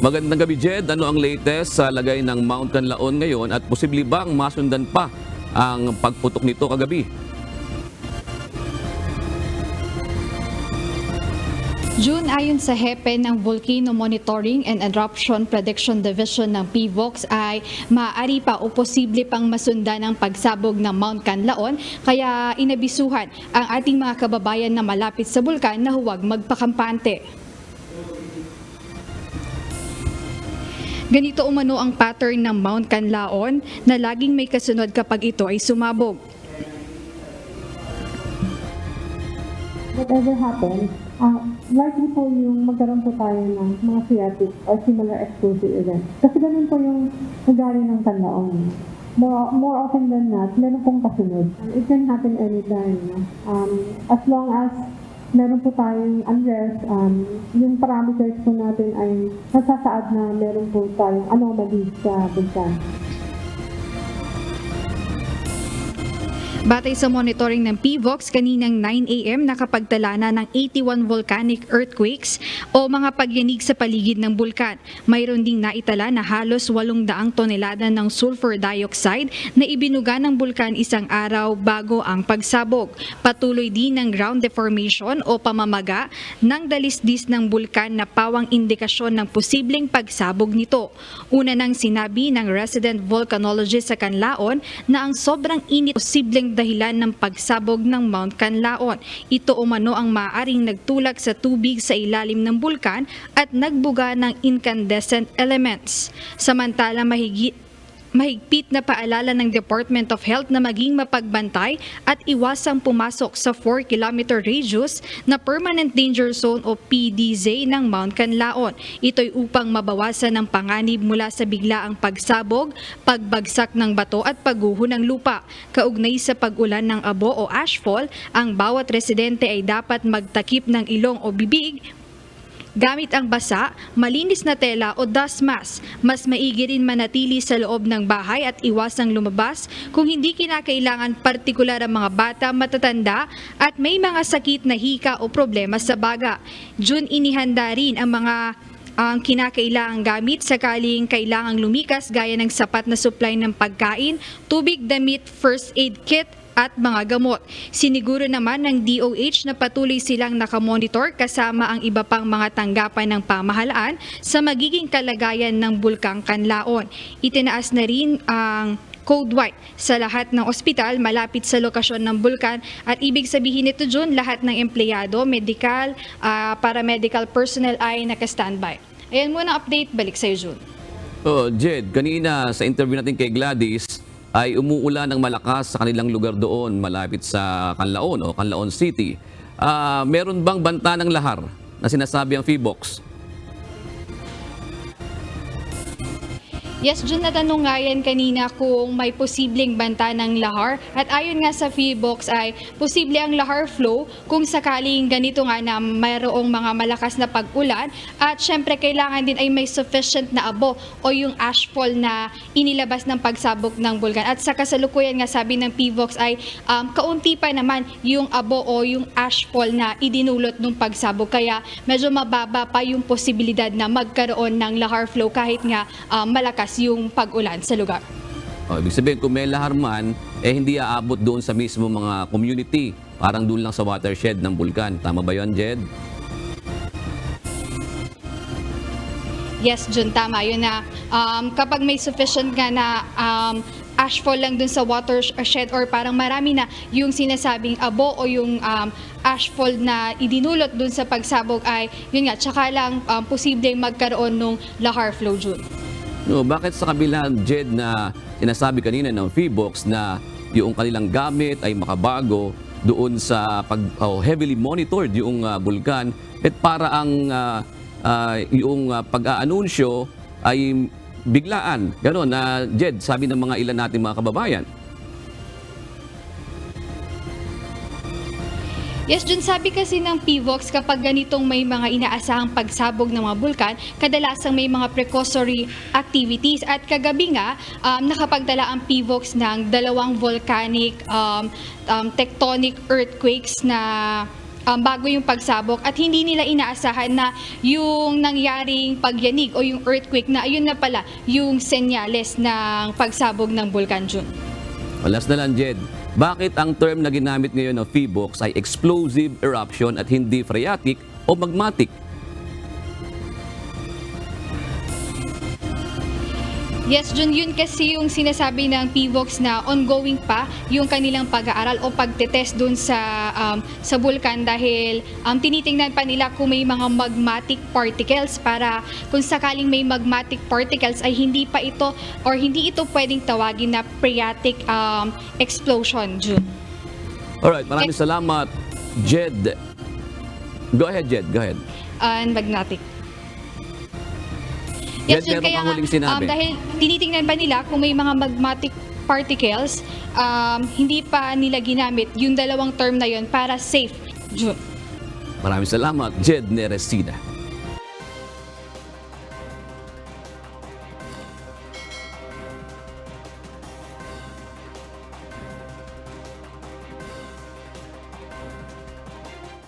Magandang gabi, Jed. Ano ang latest sa lagay ng Mount Canlaon ngayon at posible bang masundan pa ang pagputok nito kagabi? June, ayon sa hepe ng Volcano Monitoring and Eruption Prediction Division ng PVOX ay maaari pa o posible pang masundan ang pagsabog ng Mount Canlaon, kaya inabisuhan ang ating mga kababayan na malapit sa bulkan na huwag magpakampante. Ganito umano ang pattern ng Mount Canlaon na laging may kasunod kapag ito ay sumabog. Whatever happens, likely po yung magkaroon po tayo ng mga phreatic or similar explosive events. Kasi ganun po yung ugali ng Canlaon. More often than not, meron pong kasunod. It can happen anytime. As long as meron po tayong unrest, yung parameters po natin ay nasasaad na meron po tayong anomaly sa bulkan. Batay sa monitoring ng PVOX, kaninang 9 a.m. nakapagtala na ng 81 volcanic earthquakes o mga pagyanig sa paligid ng bulkan. Mayroon ding naitala na halos 800 tonelada ng sulfur dioxide na ibinuga ng bulkan isang araw bago ang pagsabog. Patuloy din ng ground deformation o pamamaga ng dalisdis ng bulkan na pawang indikasyon ng posibleng pagsabog nito. Una nang sinabi ng resident volcanologist sa Canlaon na ang sobrang init posibleng dahilan ng pagsabog ng Mount Canlaon. Ito umano ang maaaring nagtulak sa tubig sa ilalim ng bulkan at nagbuga ng incandescent elements. Samantala, mahigpit na paalala ng Department of Health na maging mapagbantay at iwasang pumasok sa 4-kilometer radius na Permanent Danger Zone o PDZ ng Mount Canlaon. Ito'y upang mabawasan ang panganib mula sa biglaang pagsabog, pagbagsak ng bato at pagguho ng lupa. Kaugnay sa pag-ulan ng abo o ashfall, ang bawat residente ay dapat magtakip ng ilong o bibig gamit ang basa, malinis na tela o dust mask. Mas maigi rin manatili sa loob ng bahay at iwasang lumabas kung hindi kinakailangan, partikular ang mga bata, matatanda at may mga sakit na hika o problema sa baga. June, inihanda rin ang kinakailangang gamit sakaling kailangang lumikas gaya ng sapat na supply ng pagkain, tubig, damit, first aid kit, at mga gamot. Siniguro naman ng DOH na patuloy silang nakamonitor kasama ang iba pang mga tanggapan ng pamahalaan sa magiging kalagayan ng Bulkang Canlaon. Itinaas na rin ang Code White sa lahat ng ospital malapit sa lokasyon ng bulkan at ibig sabihin nito, June, lahat ng empleyado, medical, paramedical personnel ay naka-standby. Ayan muna update, balik sa June. Jed, kanina sa interview natin kay Gladys, ay umuulan ng malakas sa kanilang lugar doon malapit sa Canlaon o Canlaon City. Meron bang banta ng lahar na sinasabi ang PVOX? Yes, Jun, natanong nga yan kanina kung may posibleng banta ng lahar. At ayon nga sa PVOX ay posible ang lahar flow kung sakaling ganito nga na mayroong mga malakas na pag-ulan. At syempre kailangan din ay may sufficient na abo o yung ashfall na inilabas ng pagsabog ng bulkan. At sa kasalukuyan nga sabi ng PVOX ay kaunti pa naman yung abo o yung ashfall na idinulot ng pagsabog. Kaya medyo mababa pa yung posibilidad na magkaroon ng lahar flow kahit nga malakas yung pag-ulan sa lugar. Ibig sabihin, kung may lahar man, hindi aabot doon sa mismo mga community. Parang doon lang sa watershed ng bulkan. Tama ba yun, Jed? Yes, Jun, tama. Yun na kapag may sufficient nga na ashfall lang dun sa watershed or parang marami na yung sinasabing abo o yung ashfall na idinulot dun sa pagsabog ay yun nga, tsaka lang posibleng magkaroon ng lahar flow, Jun. No, bakit sa kabila, Jed, na sinasabi kanina ng PVOX na yung kanilang gamit ay makabago doon sa heavily monitored yung bulkan, at para ang yung pag-aanunsyo ay biglaan? Gano'n na, Jed, sabi ng mga ilan natin mga kababayan. Yes, Jun, sabi kasi ng PVOX kapag ganitong may mga inaasahang pagsabog ng mga bulkan, kadalasang may mga precautionary activities. At kagabi nga, nakapagdala ang PVOX ng 2 volcanic tectonic earthquakes na bago yung pagsabog at hindi nila inaasahan na yung nangyaring pagyanig o yung earthquake na ayun na pala yung senyales ng pagsabog ng bulkan, Jun. Last na lang, Jed. Bakit ang term na ginamit ngayon ng PHIVOLCS ay explosive eruption at hindi phreatic o magmatic? Yes, Jun, yun kasi yung sinasabi ng PHIVOLCS na ongoing pa yung kanilang pag-aaral o pagtetest dun sa bulkan dahil tinitingnan pa nila kung may mga magmatic particles para kung sakaling may magmatic particles ay hindi pa ito or hindi ito pwedeng tawagin na phreatic explosion, Jun. Alright, maraming salamat, Jed. Go ahead, Jed. Go ahead. Magmatic. Yes, Jun, meron kang huling sinabi. dahil tinitingnan pa nila kung may mga magmatic particles, hindi pa nila ginamit yung dalawang term na yon para safe, Jun. Maraming salamat, Jed Neresida.